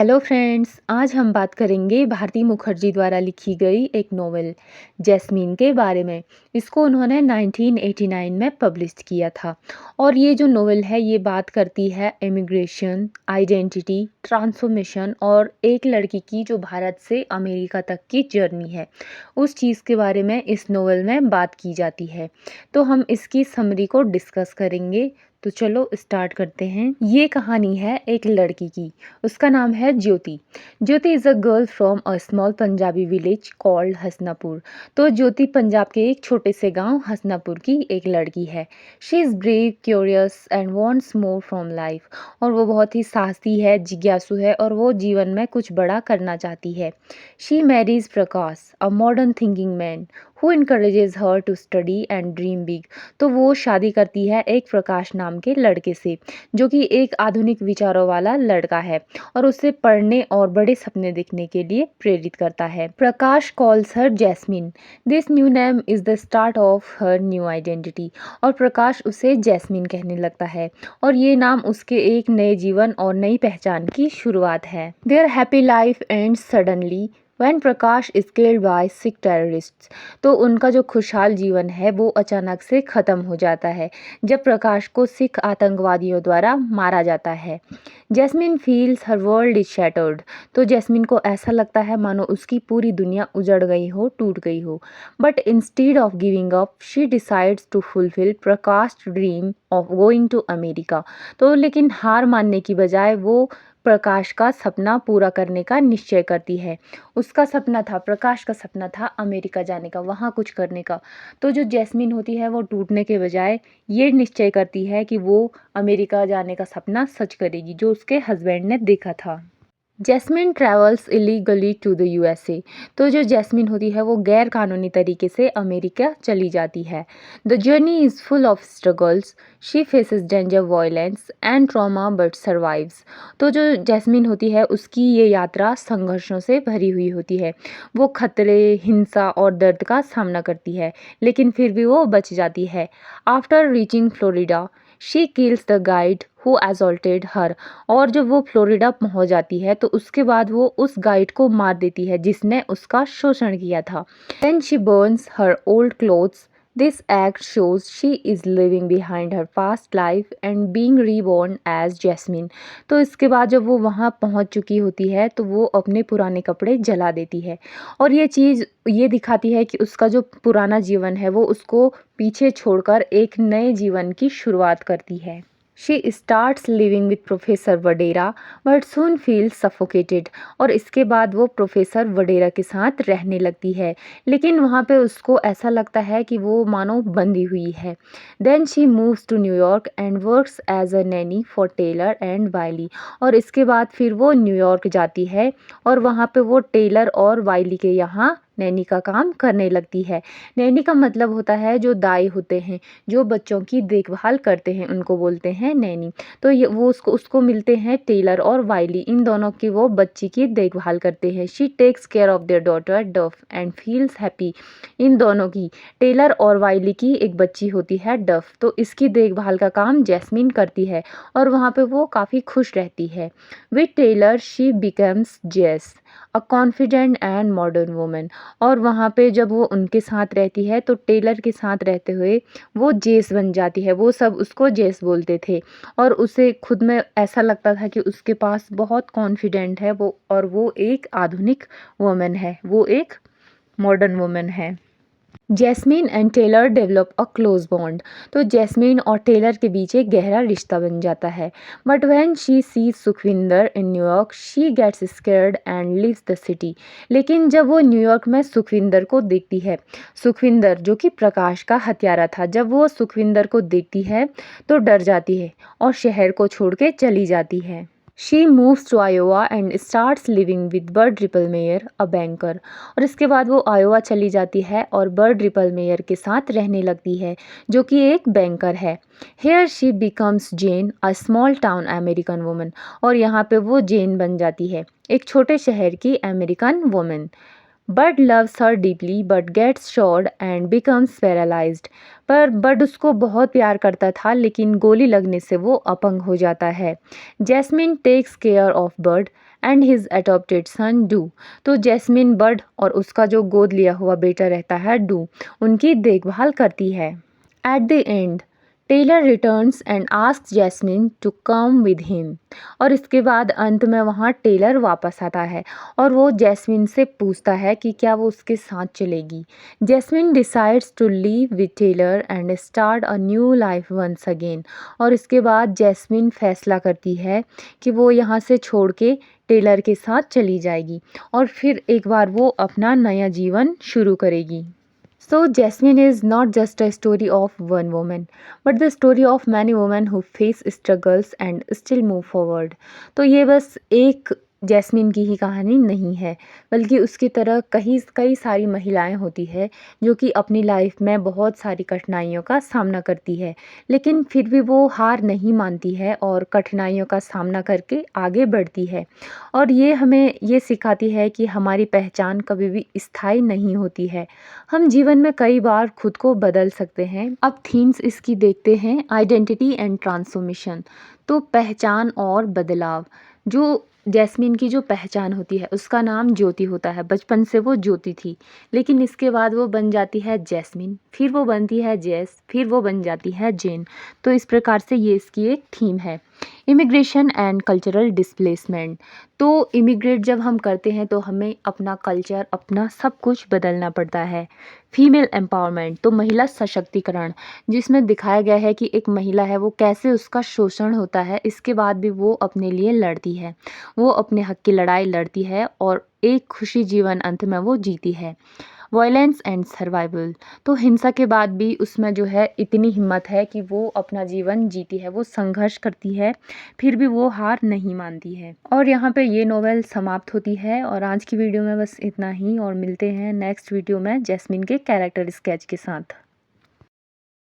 Hello friends, आज हम बात करेंगे भारती मुखर्जी द्वारा लिखी गई एक नोवेल जैस्मीन के बारे में। इसको उन्होंने 1989 में पब्लिश किया था। और ये जो नोवेल है ये बात करती है इमिग्रेशन, आइडेंटिटी, ट्रांसफॉर्मेशन और एक लड़की की जो भारत से अमेरिका तक की जर्नी है, उस चीज़ के बारे में इस नोवेल में बात की जाती है। तो हम इसकी समरी को डिस्कस करेंगे। तो चलो स्टार्ट करते हैं। ये कहानी है एक लड़की की। उसका नाम है Jyoti. Jyoti is a girl from a small Punjabi village called Hasanapur. तो ज्योति पंजाब के एक छोटे से गांव हसनापुर की एक लड़की है। She is brave, curious and wants more from life. और वो बहुत ही साहसी है, जिज्ञासु है और वो जीवन में कुछ बड़ा करना चाहती है। She marries Prakash, a modern thinking man who encourages her to study and dream big. तो वो शादी करती है एक प्रकाश नाम के लड़के से, जो कि एक आधुनिक विचारों वाला लड़का है और उसे पढ़ने और बड़े सपने देखने के लिए प्रेरित करता है। Prakash calls her Jasmine. This new name is the start of her new identity. और प्रकाश उसे जैस्मिन कहने लगता है और ये नाम उसके एक नए जीवन और नई पहचान की शुरुआत है। Their happy life ends suddenly when Prakash is killed by Sikh terrorists. तो उनका जो खुशहाल जीवन है वो अचानक से ख़त्म हो जाता है जब प्रकाश को सिख आतंकवादियों द्वारा मारा जाता है। Jasmine feels her world is shattered. तो जैस्मिन को ऐसा लगता है मानो उसकी पूरी दुनिया उजड़ गई हो, टूट गई हो। But instead of giving up she decides to fulfil Prakash dream of going to America. तो लेकिन हार मानने की बजाय वो प्रकाश का सपना पूरा करने का निश्चय करती है। उसका सपना था, प्रकाश का सपना था अमेरिका जाने का, वहाँ कुछ करने का। तो जो जैस्मिन होती है वो टूटने के बजाय ये निश्चय करती है कि वो अमेरिका जाने का सपना सच करेगी जो उसके हस्बैंड ने देखा था। Jasmine travels illegally to the USA. तो जो जैस्मिन होती है वो गैर कानूनी तरीके से अमेरिका चली जाती है। The journey is full of struggles. She faces danger, violence and trauma but survives. तो जो जैस्मिन होती है उसकी ये यात्रा संघर्षों से भरी हुई होती है। वो खतरे, हिंसा और दर्द का सामना करती है लेकिन फिर भी वो बच जाती है। After reaching Florida she kills the guide who assaulted her. और जब वो फ्लोरिडा पहुंच जाती है तो उसके बाद वो उस गाइड को मार देती है जिसने उसका शोषण किया था। Then she burns her old clothes. This act shows she is living behind her past life and being reborn as Jasmine. तो इसके बाद जब वो वहाँ पहुँच चुकी होती है तो वो अपने पुराने कपड़े जला देती है और ये चीज़ ये दिखाती है कि उसका जो पुराना जीवन है वो उसको पीछे छोड़कर एक नए जीवन की शुरुआत करती है। She starts living with professor Vadhera but soon feels suffocated। और इसके बाद वो प्रोफेसर वडेरा के साथ रहने लगती है लेकिन वहाँ पे उसको ऐसा लगता है कि वो मानो बंधी हुई है। Then she moves to New York and works as a nanny for Taylor and Wylie. और इसके बाद फिर वो न्यूयॉर्क जाती है और वहाँ पे वो टेलर और वाइली के यहाँ नैनी का काम करने लगती है। नैनी का मतलब होता है जो दाई होते हैं, जो बच्चों की देखभाल करते हैं, उनको बोलते हैं नैनी। तो ये वो उसको उसको मिलते हैं टेलर और वाइली, इन दोनों की वो बच्ची की देखभाल करते हैं। She takes care of their daughter Duff and feels happy. इन दोनों की, टेलर और वाइली की एक बच्ची होती है डफ, तो इसकी देखभाल का काम जैस्मिन करती है और वहाँ पे वो काफ़ी खुश रहती है। विद टेलर शी बिकम्स जेस, a confident and modern woman. और वहाँ पे जब वो उनके साथ रहती है तो टेलर के साथ रहते हुए वो जेस बन जाती है। वो सब उसको जेस बोलते थे और उसे खुद में ऐसा लगता था कि उसके पास बहुत कॉन्फिडेंट है वो, और वो एक आधुनिक वुमन है, वो एक मॉडर्न वुमन है। Jasmine and Taylor develop a close bond. तो जैस्मीन और टेलर के बीच एक गहरा रिश्ता बन जाता है। But when she sees Sukhwinder in New York she gets scared and leaves the city. लेकिन जब वो न्यूयॉर्क में सुखविंदर को देखती है, सुखविंदर जो कि प्रकाश का हत्यारा था, जब वो सुखविंदर को देखती है तो डर जाती है और शहर को छोड़ के चली जाती है। She moves to Iowa and starts living with Bud Ripplemeyer, a banker. और इसके बाद वो आयोवा चली जाती है और बर्ड रिपलमेयर के साथ रहने लगती है जो कि एक बैंकर है। Here she becomes Jane, a small town American woman. और यहाँ पे वो जेन बन जाती है, एक छोटे शहर की American woman. Bird loves her deeply but gets shot and becomes paralysed. पर बर्ड उसको बहुत प्यार करता था लेकिन गोली लगने से वो अपंग हो जाता है। Jasmine takes care of Bird and his adopted son Du. तो जैस्मिन बर्ड और उसका जो गोद लिया हुआ बेटा रहता है डू, उनकी देखभाल करती है। At the end Taylor returns and asks Jasmine to come with him. और इसके बाद अंत में वहाँ टेलर वापस आता है और वो जैस्मिन से पूछता है कि क्या वो उसके साथ चलेगी। Jasmine decides to leave with Taylor and start a new life once again. और इसके बाद जैस्मिन फैसला करती है कि वो यहाँ से छोड़ के टेलर के साथ चली जाएगी और फिर एक बार वो अपना नया जीवन शुरू करेगी। So Jasmine is not just a story of one woman, but the story of many women who face struggles and still move forward. तो ये बस एक जैस्मिन की ही कहानी नहीं है, बल्कि उसकी तरह कई कई सारी महिलाएं होती है जो कि अपनी लाइफ में बहुत सारी कठिनाइयों का सामना करती है, लेकिन फिर भी वो हार नहीं मानती है और कठिनाइयों का सामना करके आगे बढ़ती है। और ये हमें ये सिखाती है कि हमारी पहचान कभी भी स्थायी नहीं होती है। हम जीवन में कई बार खुद को बदल सकते हैं। अब थीम्स इसकी देखते हैं, आइडेंटिटी एंड ट्रांसफॉर्मेशन। तो पहचान और बदलाव। जो जैस्मिन की जो पहचान होती है उसका नाम ज्योति होता है, बचपन से वो ज्योति थी, लेकिन इसके बाद वो बन जाती है जैस्मिन, फिर वो बनती है जेस, फिर वो बन जाती है जेन। तो इस प्रकार से ये इसकी एक थीम है। Immigration and cultural displacement. तो इमिग्रेट जब हम करते हैं तो हमें अपना कल्चर, अपना सब कुछ बदलना पड़ता है। फीमेल एम्पावरमेंट, तो महिला सशक्तिकरण, जिसमें दिखाया गया है कि एक महिला है वो कैसे उसका शोषण होता है, इसके बाद भी वो अपने लिए लड़ती है, वो अपने हक की लड़ाई लड़ती है और एक खुशी जीवन अंत में वो जीती है। वायलेंस एंड सर्वाइवल, तो हिंसा के बाद भी उसमें जो है इतनी हिम्मत है कि वो अपना जीवन जीती है, वो संघर्ष करती है, फिर भी वो हार नहीं मानती है। और यहाँ पे ये नोवेल समाप्त होती है। और आज की वीडियो में बस इतना ही, और मिलते हैं नेक्स्ट वीडियो में जैस्मिन के कैरेक्टर स्केच के साथ।